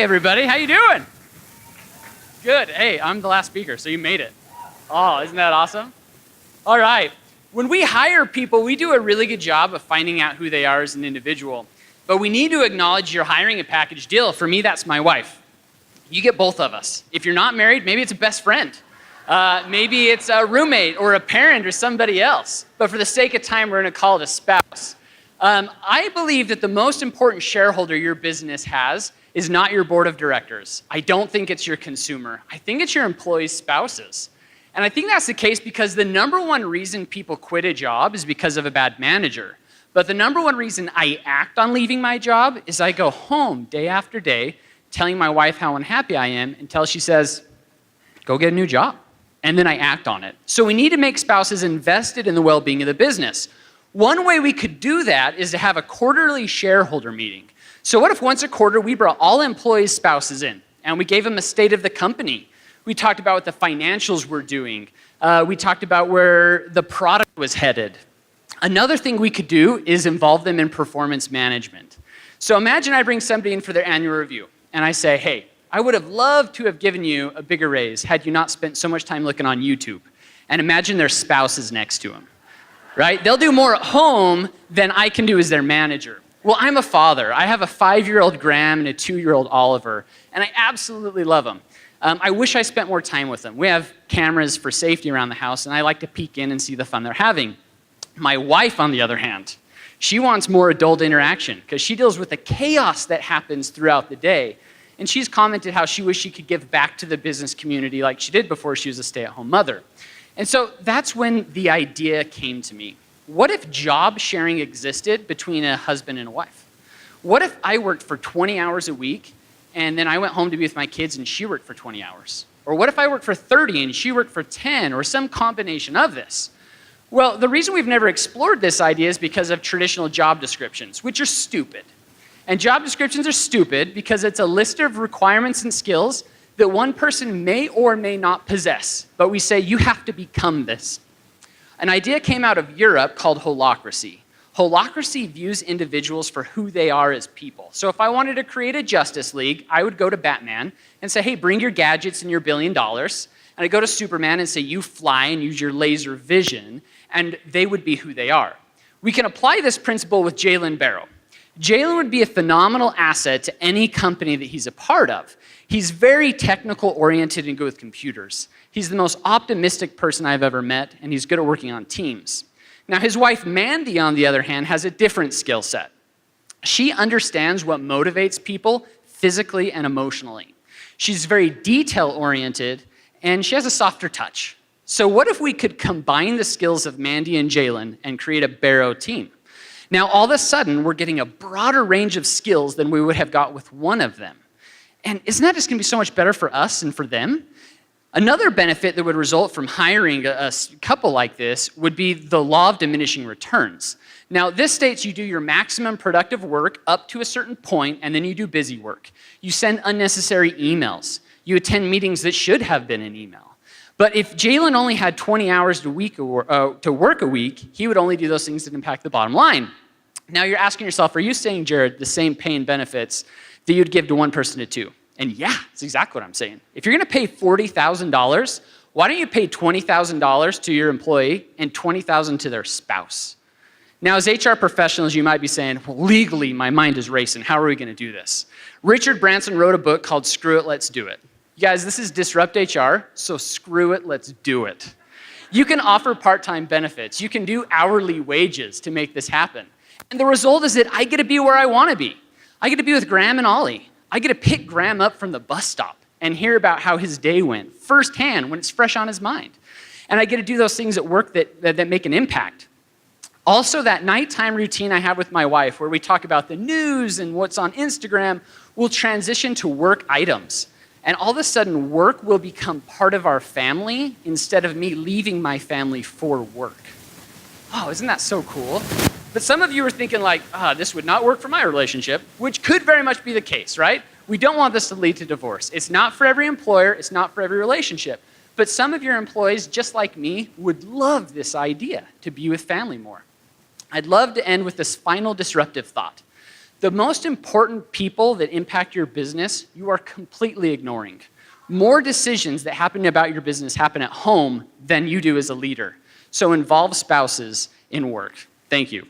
everybody. How you doing? Good. Hey, I'm the last speaker, so you made it. Oh, isn't that awesome? All right. When we hire people, we do a really good job of finding out who they are as an individual. But we need to acknowledge you're hiring a package deal. For me, that's my wife. You get both of us. If you're not married, maybe it's a best friend. Maybe it's a roommate or a parent or somebody else. But for the sake of time, we're going to call it a spouse. I believe that the most important shareholder your business has is not your board of directors. I don't think it's your consumer. I think it's your employees' spouses. And I think that's the case because the number one reason people quit a job is because of a bad manager. But the number one reason I act on leaving my job is I go home day after day telling my wife how unhappy I am until she says, go get a new job. And then I act on it. So we need to make spouses invested in the well-being of the business. One way we could do that is to have a quarterly shareholder meeting. So what if once a quarter we brought all employees' spouses in and we gave them a state of the company? We talked about what the financials were doing. We talked about where the product was headed. Another thing we could do is involve them in performance management. So imagine I bring somebody in for their annual review and I say, hey, I would have loved to have given you a bigger raise had you not spent so much time looking on YouTube. And imagine their spouse is next to them, right? They'll do more at home than I can do as their manager. Well, I'm a father. I have a 5-year-old Graham and a 2-year-old Oliver, and I absolutely love them. I wish I spent more time with them. We have cameras for safety around the house, and I like to peek in and see the fun they're having. My wife, on the other hand, she wants more adult interaction because she deals with the chaos that happens throughout the day. And she's commented how she wished she could give back to the business community like she did before she was a stay-at-home mother. And so that's when the idea came to me. What if job sharing existed between a husband and a wife? What if I worked for 20 hours a week and then I went home to be with my kids and she worked for 20 hours? Or what if I worked for 30 and she worked for 10 or some combination of this? Well, the reason we've never explored this idea is because of traditional job descriptions, which are stupid. And job descriptions are stupid because it's a list of requirements and skills that one person may or may not possess. But we say, you have to become this. An idea came out of Europe called holacracy. Holacracy views individuals for who they are as people. So if I wanted to create a Justice League, I would go to Batman and say, hey, bring your gadgets and your $1 billion. And I'd go to Superman and say, you fly and use your laser vision. And they would be who they are. We can apply this principle with Jaylin. Jaylin would be a phenomenal asset to any company that he's a part of. He's very technical oriented and good with computers. He's the most optimistic person I've ever met, and he's good at working on teams. Now, his wife, Mandy, on the other hand, has a different skill set. She understands what motivates people physically and emotionally. She's very detail-oriented, and she has a softer touch. So what if we could combine the skills of Mandy and Jaylin and create a Barrow team? Now, all of a sudden, we're getting a broader range of skills than we would have got with one of them. And isn't that just going to be so much better for us and for them? Another benefit that would result from hiring a couple like this would be the law of diminishing returns. Now, this states you do your maximum productive work up to a certain point, and then you do busy work. You send unnecessary emails. You attend meetings that should have been an email. But if Jaylin only had 20 hours to work a week, he would only do those things that impact the bottom line. Now, you're asking yourself, are you saying, Jared, the same pay and benefits that you'd give to one person to two? And yeah, that's exactly what I'm saying. If you're going to pay $40,000, why don't you pay $20,000 to your employee and $20,000 to their spouse? Now, as HR professionals, you might be saying, well, legally, my mind is racing. How are we going to do this? Richard Branson wrote a book called Screw It, Let's Do It. You guys, this is Disrupt HR, so screw it, let's do it. You can offer part-time benefits. You can do hourly wages to make this happen. And the result is that I get to be where I want to be. I get to be with Graham and Ollie. I get to pick Graham up from the bus stop and hear about how his day went firsthand when it's fresh on his mind. And I get to do those things at work that make an impact. Also, that nighttime routine I have with my wife where we talk about the news and what's on Instagram will transition to work items. And all of a sudden, work will become part of our family instead of me leaving my family for work. Oh, isn't that so cool? But some of you are thinking like, this would not work for my relationship, which could very much be the case, right? We don't want this to lead to divorce. It's not for every employer. It's not for every relationship. But some of your employees, just like me, would love this idea to be with family more. I'd love to end with this final disruptive thought. The most important people that impact your business, you are completely ignoring. More decisions that happen about your business happen at home than you do as a leader. So involve spouses in work. Thank you.